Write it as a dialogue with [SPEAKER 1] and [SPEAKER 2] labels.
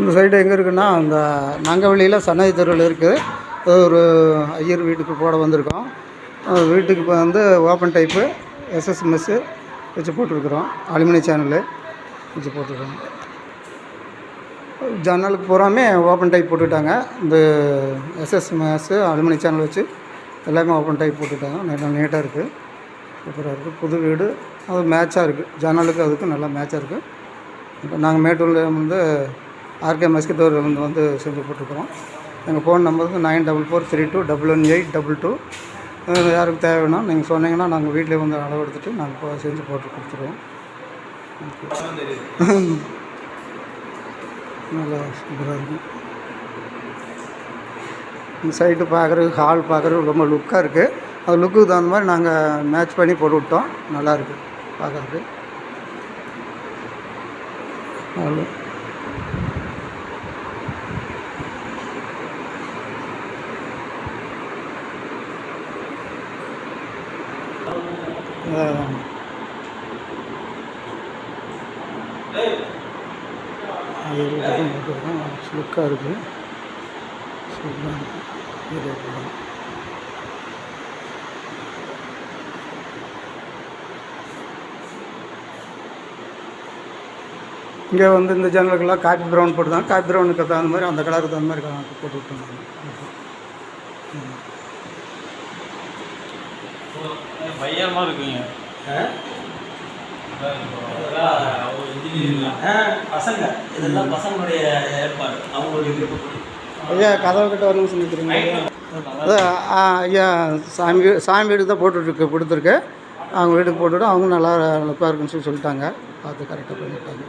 [SPEAKER 1] இந்த சைடு எங்கே இருக்குன்னா அந்த நாங்கவள்ளியில் சன்னதி தெருவில் இருக்குது. ஒரு ஐயர் வீட்டுக்கு போட வந்திருக்கோம். வீட்டுக்கு இப்போ வந்து ஓப்பன் டைப்பு எஸ்எஸ் மெஸ்ஸு வச்சு போட்டிருக்குறோம். அலுமினிய சேனலு வச்சு போட்டிருக்கோம். ஜன்னலுக்கு பூராமே ஓப்பன் டைப் போட்டுவிட்டாங்க. இந்த எஸ்எஸ் மெஸ்ஸு அலுமினிய சேனல் வச்சு எல்லாமே ஓப்பன் டைப் போட்டுவிட்டாங்க. நல்லா நீட்டாக இருக்குது, சூப்பராக இருக்குது. புது வீடு, அது மேட்சாக இருக்குது. ஜன்னலுக்கு அதுக்கு நல்லா மேட்சாக இருக்குது. இப்போ நாங்கள் மேட்டூரில் வந்து ஆர்கே மஸ்கி டோர் வந்து செஞ்சு போட்டிருக்கிறோம். எங்கள் ஃபோன் நம்பருக்கு 9443211822. யாருக்கு தேவைன்னா நீங்கள் சொன்னீங்கன்னா நாங்கள் வீட்டிலே வந்து அளவு எடுத்துகிட்டு நாங்கள் செஞ்சு போட்டு கொடுத்துருவோம். நல்லா சூப்பராக இருக்கும். இந்த சைட்டு பார்க்குறதுக்கு ஹால் பார்க்குறதுக்கு ரொம்ப லுக்காக இருக்குது. அது லுக்குக்கு தகுந்த மாதிரி நாங்கள் மேட்ச் பண்ணி போட்டு விட்டோம். நல்லாயிருக்கு பார்க்குறதுக்கு. அவ்வளோ போட்டுருக்கோம். லுக்காக இருக்குது, சூப்பராக இருக்குது. இங்கே வந்து இந்த ஜன்னலுக்கெல்லாம் காப்பி ப்ரௌன் போட்டுதான். காப்பி ப்ரௌனுக்கு தகுந்த மாதிரி அந்த கலருக்கு தகுந்த மாதிரி போட்டு விட்டோம்.
[SPEAKER 2] பையமாக இருக்குங்க பசங்க, இதெல்லாம் பசங்களுடைய ஏற்பாடு, அவங்களுடைய விருப்பப்படி.
[SPEAKER 1] ஐயா கதவு கிட்ட வரணும்னு சொல்லிக்கிறீங்க. அதான் ஐயா சாமி வீட்டுக்கு தான் கொடுத்துருக்கு. அவங்க வீட்டுக்கு போட்டுவிட்டு அவங்க நல்லா லுக்காக இருக்குன்னு சொல்லிட்டாங்க. பார்த்து கரெக்டாக பண்ணிட்டாங்க.